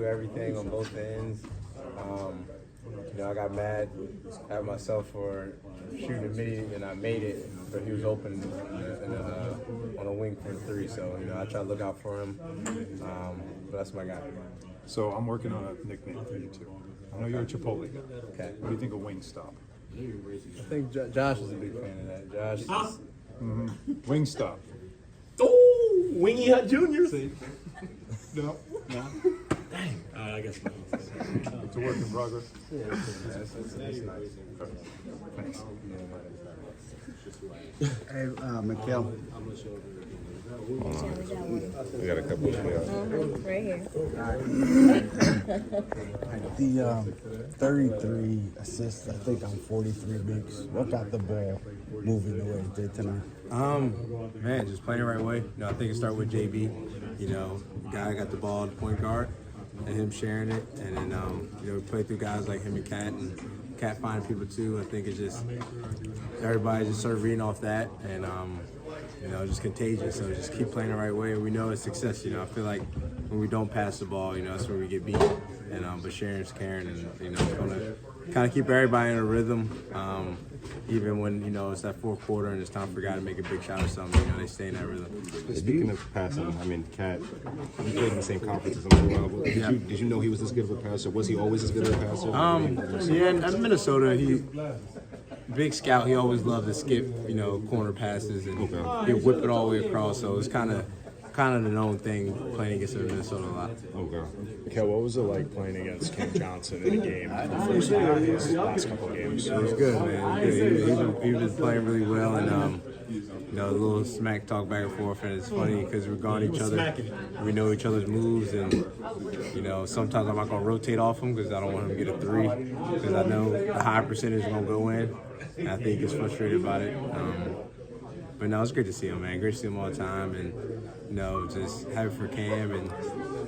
everything on both ends. I got mad at myself for shooting a midi and I made it, but he was open on a wing for a 3. So, I try to look out for him. But that's my guy. So I'm working on a nickname for you too. I know you're a Chipotle guy. Okay. What do you think of Wingstop? I think Josh is a big fan of that. Josh is, Wingstop. Oh, Wingy Hut Jr. No. Dang. I guess not. It's a work in progress. that's nice. Thanks. Hey, Mikal. We got a couple of Right here. The 33 assists, I think, on 43 makes. What got the ball moving the way it did tonight? Man, just playing the right way. I think it started with JB. The guy got the ball at the point guard and him sharing it. And then, we played through guys like him and Cat finding people too. I think it's just everybody just started reading off that and, just contagious. So just keep playing the right way. And we know it's success. I feel like when we don't pass the ball, that's where we get beat. And but Sharon's caring and going to kind of keep everybody in a rhythm. Even when it's that fourth quarter and it's time for a guy to make a big shot or something, they stay in that rhythm. Speaking of passing, Cat, you played in the same conference as him for a while. Did you know he was this good of a passer? Was he always as good of a passer? In Minnesota, he big scout. He always loved to skip, corner passes and he'd whip it all the way across. So it's kind of the known thing playing against him in Minnesota a lot. Okay. Mikal, what was it like playing against Cam Johnson in a game the first half of these last couple of games? It was good, man. He was playing really well, and a little smack talk back and forth, and it's funny because we're guarding each other. We know each other's moves, and sometimes I'm not gonna rotate off him because I don't want him to get a 3 because I know the high percentage is gonna go in, and I think he gets frustrated about it. But no, it's great to see him, man. Great to see him all the time, and just happy for Cam and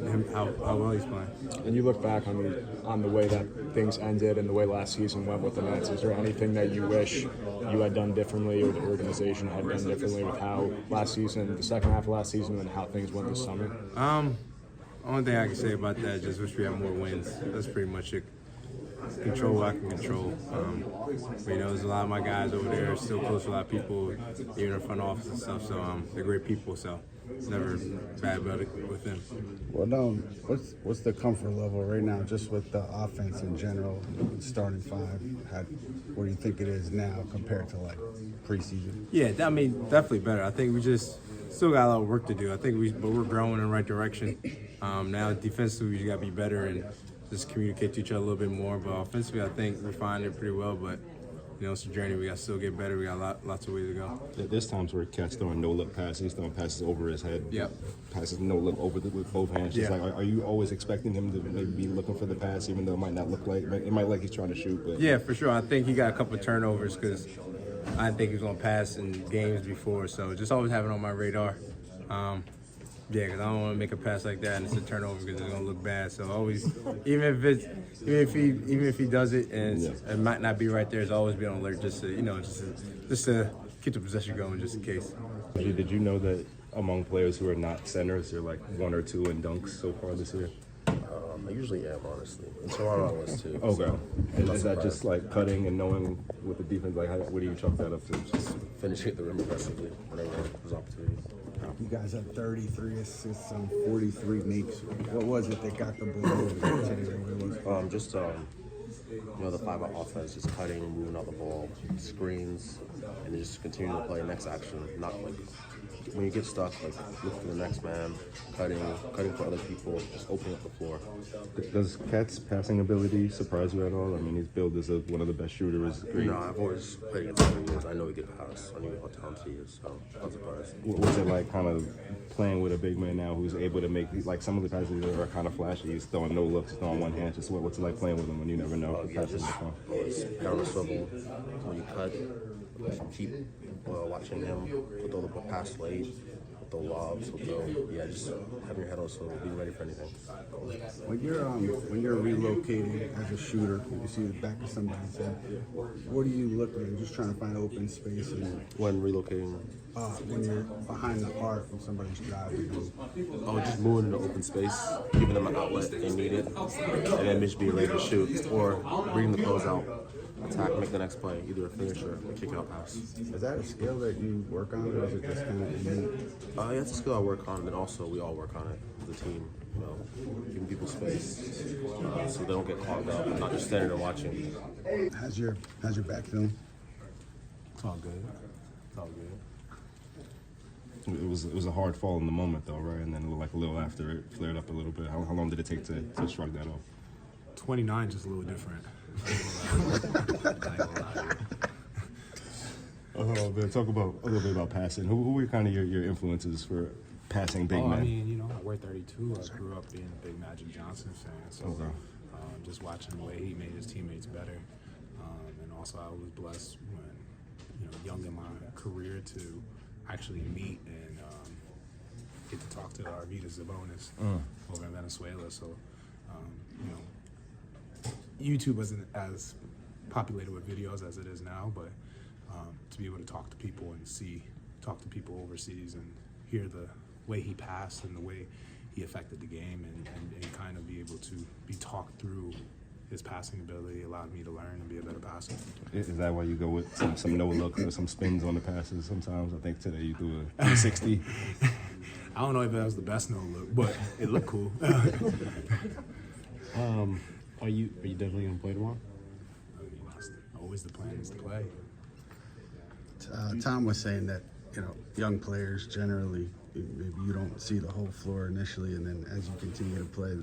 him how well he's playing. And you look back on the way that things ended and the way last season went with the Nets. Is there anything that you wish you had done differently or the organization had done differently with how last season, the second half of last season, and how things went this summer? Only thing I can say about that is just wish we had more wins. That's pretty much it. Control what I can control. But there's a lot of my guys over there still close to a lot of people, even in front office and stuff. So they're great people. So it's never bad about it with them. Well, what's the comfort level right now, just with the offense in general, starting 5? What do you think it is now compared to preseason? Yeah, definitely better. I think we just still got a lot of work to do. I think but we're growing in the right direction. Now defensively, we just got to be better and just communicate to each other a little bit more. But offensively, I think we're finding it pretty well. But it's a journey. We got to still get better. We got lots of ways to go. There's times where Cat's throwing no-look passes. He's throwing passes over his head. Yep. Passes no-look with both hands. Just are you always expecting him to maybe be looking for the pass, even though it might not look like it might like he's trying to shoot? But yeah, for sure. I think he got a couple of turnovers because I didn't think he was going to pass in games before. So just always have it on my radar. Because I don't want to make a pass like that and it's a turnover because it's gonna look bad. So always, even if he does it and it might not be right there, it's always be on alert just to keep the possession going just in case. Did you know that among players who are not centers, they're like 1 or 2 in dunks so far this year? I usually am, honestly. And tomorrow I was too. Okay. So is that just like cutting and knowing with the defense? What do you chalk that up to? just finishing the rim aggressively whenever there's opportunities. You guys have 33 assists on 43 makes. What was it that got the ball moving? The 5-out offense, just cutting, moving out the ball, screens, and just continue to play next action. Not when you get stuck, look for the next man, cutting for other people, just opening up the floor. Does Cat's passing ability surprise you at all? He's billed as one of the best shooters. No, I've always played against him for years. I know he can pass. I know how talented he is, so I'm surprised. What was it like kind of playing with a big man now who's able to make some of the passes that are kind of flashy? He's throwing no looks, throwing one hand. Just what's it like playing with him when you never know? Just always pound the swivel. When you cut, keep watching him. He'll throw the pass late. He'll throw lobs. Just having your head on so being ready for anything. When you're relocating as a shooter, you see the back of somebody's head. What are you looking at? Just trying to find open space, and When relocating, when you're behind the arc when somebody's driving. just moving into open space, giving them an outlet if they need it, and then just be ready to shoot, or bring the close out, attack, make the next play, either a finish or a kick out pass. Is that a skill that you work on, or is it just kind of innate? Yeah, it's a skill I work on, and also we all work on it as a team. You know, giving people space so they don't get clogged up, and not just standing and watching. How's your back feeling? It's all good. It's all good. It was a hard fall in the moment though, right? And then a little after it flared up a little bit. How long did it take to shrug that off? 29 just a little different. Oh man, talk about a little bit about passing. Who were kind of your influences for passing big men? I mean, you know, I wear 32. I grew up being a big Magic Johnson fan, so Okay. just watching the way he made his teammates better, and also I was blessed when, you know, young in my career to actually meet and get to talk to Arvidas Sabonis over in Venezuela. So, you know, YouTube wasn't as populated with videos as it is now, but to be able to talk to people and talk to people overseas and hear the way he passed and the way he affected the game and kind of be able to be talked through his passing ability allowed me to learn and be a better passer. Is that why you go with some no look or some spins on the passes sometimes? I think today you threw a 360. I don't know if that was the best no look, but it looked cool. Are you definitely gonna play tomorrow? I mean, that's always the plan is to play. Tom was saying that, you know, young players generally, maybe you don't see the whole floor initially, and then as you continue to play,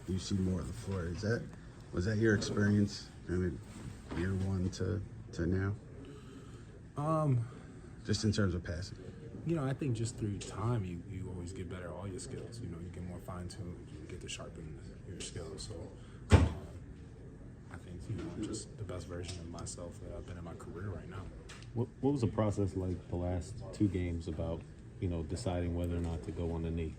you see more of the floor. Was that your experience? I mean, year one to now? Just in terms of passing. You know, I think just through time, you always get better at all your skills. You know, you get more fine-tuned, you get to sharpen your skills. So I think, you know, I'm just the best version of myself that I've been in my career right now. What was the process like the last 2 games about, you know, deciding whether or not to go on the knee?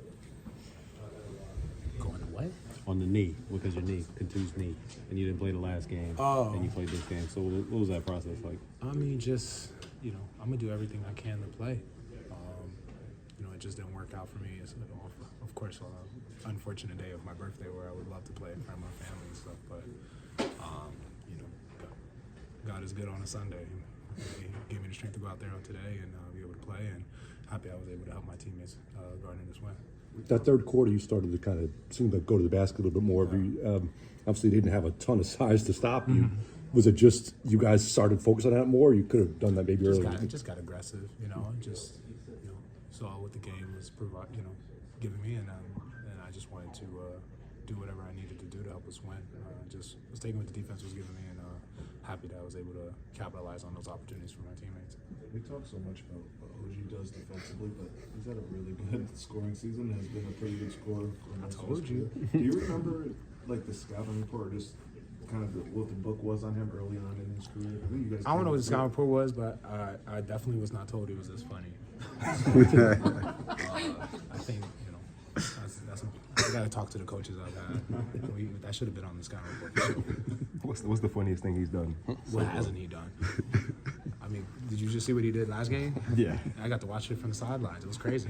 Going away? On the knee, because your knee, contused knee, and you didn't play the last game, and you played this game. So what was that process like? I mean, just, you know, I'm going to do everything I can to play. You know, it just didn't work out for me. It's, of course, unfortunate day of my birthday where I would love to play in front of my family and stuff, but, you know, God is good on a Sunday. He gave me the strength to go out there on today and be able to play, and happy I was able to help my teammates garner this win. That third quarter, you started to kind of seem to go to the basket a little bit more. Obviously, didn't have a ton of size to stop you. Was it just you guys started focusing on that more? Or you could have done that maybe earlier. Just got aggressive, you know, and just, you know, saw what the game was giving me, and I just wanted to do whatever I needed to do to help us win. Just was taking what the defense was giving me, and happy that I was able to capitalize on those opportunities for my teammates. We talk so much about what OG does defensively, but he's had a really good scoring season. Has been a pretty good scorer for most of his career. Do you remember like the scouting report, or just kind of what the book was on him early on in his career? I think you guys. I don't know what the scouting report was, but I definitely was not told he was this funny. I think, you know, I got to talk to the coaches I've had. That should have been on the scouting report for sure. What's the funniest thing he's done? What hasn't he done? I mean, did you just see what he did last game? Yeah. I got to watch it from the sidelines. It was crazy.